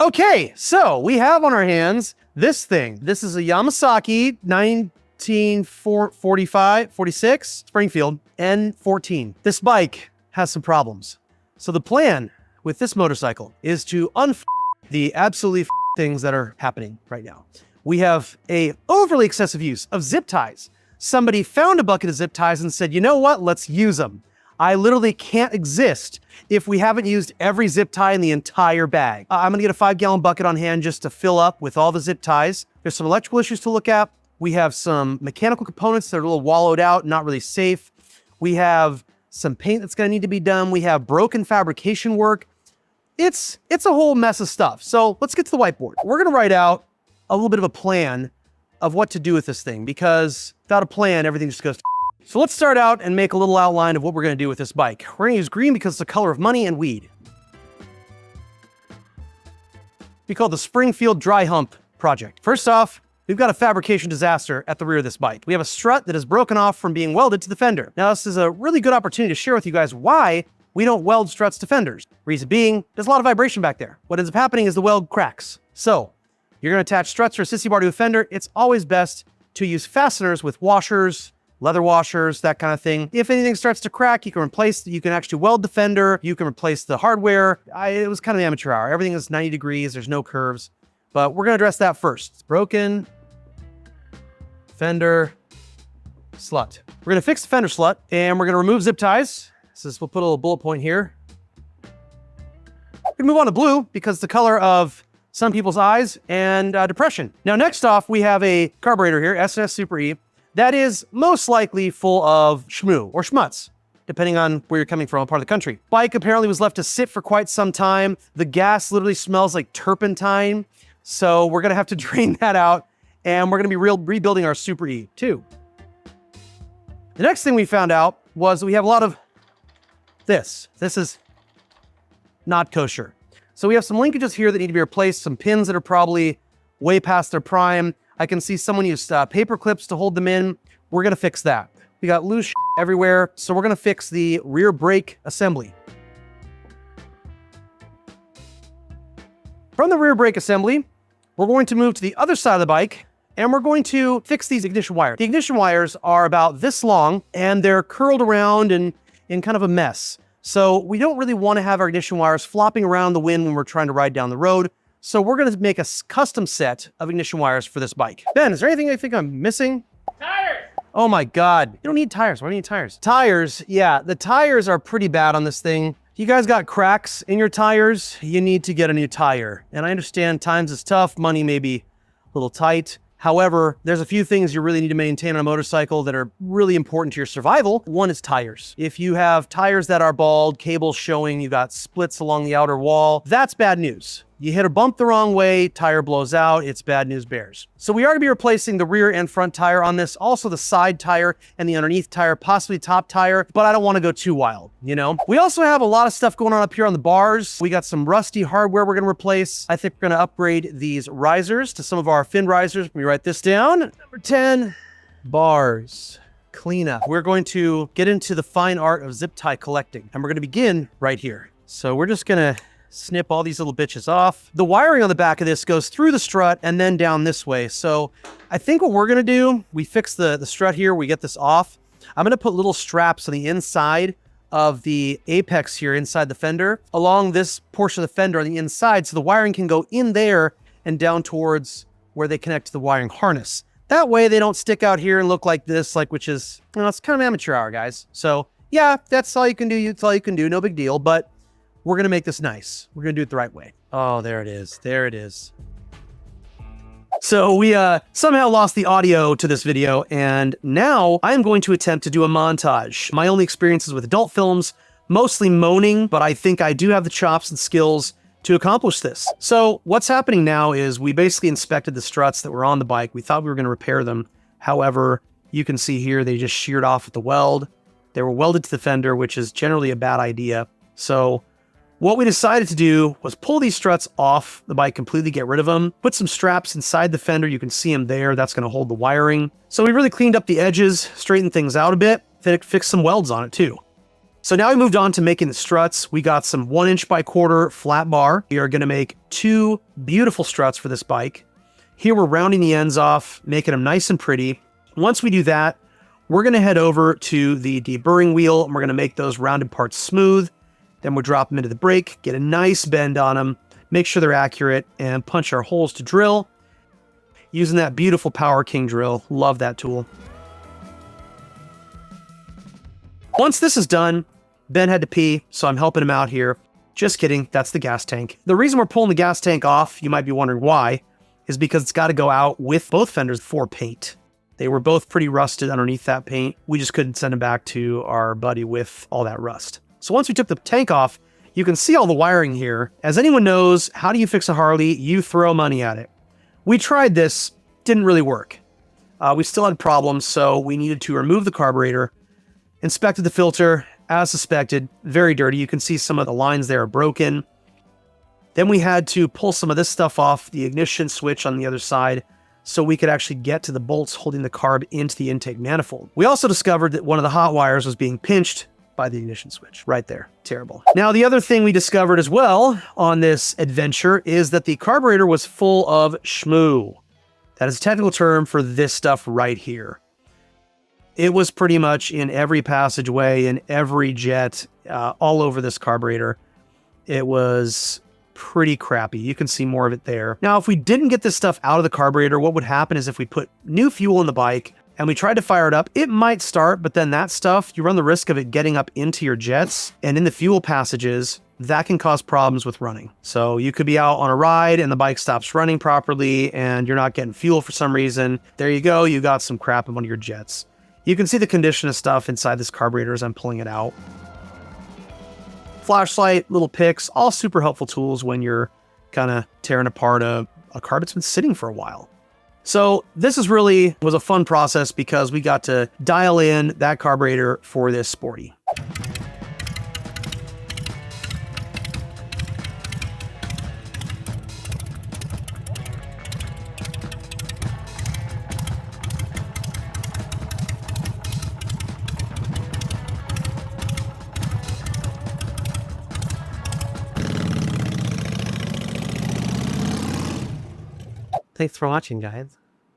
Okay, so we have on our hands this thing. This is a Yamasaki 46 Springfield N14. This bike has some problems. So the plan with this motorcycle is to the absolutely things that are happening right now. We have a overly excessive use of zip ties. Somebody found a bucket of zip ties and said, you know what, let's use them. I literally can't exist if we haven't used every zip tie in the entire bag. I'm gonna get a 5-gallon bucket on hand just to fill up with all the zip ties. There's some electrical issues to look at. We have some mechanical components that are a little wallowed out, not really safe. We have some paint that's gonna need to be done. We have broken fabrication work. It's a whole mess of stuff. So let's get to the whiteboard. We're gonna write out a little bit of a plan of what to do with this thing, because without a plan, everything just goes to. So let's start out and make a little outline of what we're gonna do with this bike. We're gonna use green because it's the color of money and weed. We call it the Springfield Dry Hump Project. First off, we've got a fabrication disaster at the rear of this bike. We have a strut that is broken off from being welded to the fender. Now, this is a really good opportunity to share with you guys why we don't weld struts to fenders. Reason being, there's a lot of vibration back there. What ends up happening is the weld cracks. So, you're gonna attach struts or a sissy bar to a fender. It's always best to use fasteners with washers, leather washers, that kind of thing. If anything starts to crack, you can actually weld the fender, you can replace the hardware. It was kind of amateur hour. Everything is 90 degrees, there's no curves, but we're gonna address that first. It's broken, fender, slut. We're gonna fix the fender slut, and we're gonna remove zip ties. We'll put a little bullet point here. We're gonna move on to blue, because it's the color of some people's eyes and depression. Now, next off, we have a carburetor here, S&S Super E, that is most likely full of shmoo or schmutz, depending on where you're coming from, what part of the country. Bike apparently was left to sit for quite some time. The gas literally smells like turpentine. So we're gonna have to drain that out, and we're gonna be rebuilding our Super E too. The next thing we found out was that we have a lot of this. This is not kosher. So we have some linkages here that need to be replaced, some pins that are probably way past their prime. I can see someone used paper clips to hold them in. We're gonna fix that. We got loose everywhere, so we're gonna fix the rear brake assembly. From the rear brake assembly, we're going to move to the other side of the bike, and we're going to fix these ignition wires. The ignition wires are about this long, and they're curled around and in kind of a mess. So we don't really want to have our ignition wires flopping around the wind when we're trying to ride down the road. So we're gonna make a custom set of ignition wires for this bike. Ben, is there anything I think I'm missing? Tires! Oh my God, you don't need tires. Why do you need tires? Tires, yeah, the tires are pretty bad on this thing. You guys got cracks in your tires, you need to get a new tire. And I understand times is tough, money may be a little tight. However, there's a few things you really need to maintain on a motorcycle that are really important to your survival. One is tires. If you have tires that are bald, cables showing, you've got splits along the outer wall, that's bad news. You hit a bump the wrong way, tire blows out, it's bad news bears. So we are gonna be replacing the rear and front tire on this, also the side tire and the underneath tire, possibly top tire, but I don't wanna go too wild, you know? We also have a lot of stuff going on up here on the bars. We got some rusty hardware we're gonna replace. I think we're gonna upgrade these risers to some of our fin risers. Let me write this down. Number 10, bars. Cleanup. We're going to get into the fine art of zip tie collecting, and we're gonna begin right here. So we're just gonna snip all these little bitches off. The wiring on the back of this goes through the strut and then down this way. So I think what we're gonna do, we fix the strut here, we get this off. I'm gonna put little straps on the inside of the apex here inside the fender, along this portion of the fender on the inside, so the wiring can go in there and down towards where they connect to the wiring harness. That way they don't stick out here and look like this, which is, it's kind of amateur hour, guys. So yeah, that's all you can do, no big deal, but we're gonna make this nice. We're gonna do it the right way. Oh, there it is, there it is. So we somehow lost the audio to this video, and now I'm going to attempt to do a montage. My only experiences with adult films, mostly moaning, but I think I do have the chops and skills to accomplish this. So what's happening now is we basically inspected the struts that were on the bike. We thought we were gonna repair them. However, you can see here, they just sheared off with the weld. They were welded to the fender, which is generally a bad idea. So what we decided to do was pull these struts off the bike completely, get rid of them, put some straps inside the fender. You can see them there. That's going to hold the wiring. So we really cleaned up the edges, straightened things out a bit, fixed some welds on it too. So now we moved on to making the struts. We got some 1" by 1/4 flat bar. We are gonna make 2 beautiful struts for this bike. Here we're rounding the ends off, making them nice and pretty. Once we do that, we're gonna head over to the deburring wheel and we're gonna make those rounded parts smooth. Then we'll drop them into the brake, get a nice bend on them, make sure they're accurate, and punch our holes to drill. Using that beautiful Power King drill. Love that tool. Once this is done, Ben had to pee, so I'm helping him out here. Just kidding, that's the gas tank. The reason we're pulling the gas tank off, you might be wondering why, is because it's got to go out with both fenders for paint. They were both pretty rusted underneath that paint. We just couldn't send them back to our buddy with all that rust. So once we took the tank off, you can see all the wiring here. As anyone knows, how do you fix a Harley? You throw money at it. We tried this, didn't really work. We still had problems, so we needed to remove the carburetor. Inspected the filter, as suspected, very dirty. You can see some of the lines there are broken. Then we had to pull some of this stuff off the ignition switch on the other side so we could actually get to the bolts holding the carb into the intake manifold. We also discovered that one of the hot wires was being pinched by the ignition switch right there. Terrible. Now, the other thing we discovered as well on this adventure is that the carburetor was full of schmoo. That is a technical term for this stuff right here. It was pretty much in every passageway, in every jet, all over this carburetor. It was pretty crappy. You can see more of it there. Now, if we didn't get this stuff out of the carburetor, what would happen is if we put new fuel in the bike and we tried to fire it up, it might start, but then that stuff, you run the risk of it getting up into your jets and in the fuel passages. That can cause problems with running. So you could be out on a ride and the bike stops running properly and you're not getting fuel for some reason. There you go. You got some crap in one of your jets. You can see the condition of stuff inside this carburetor as I'm pulling it out. Flashlight, little picks, all super helpful tools when you're kind of tearing apart a carb that's been sitting for a while. So this was a fun process because we got to dial in that carburetor for this Sporty. Thanks for watching, guys.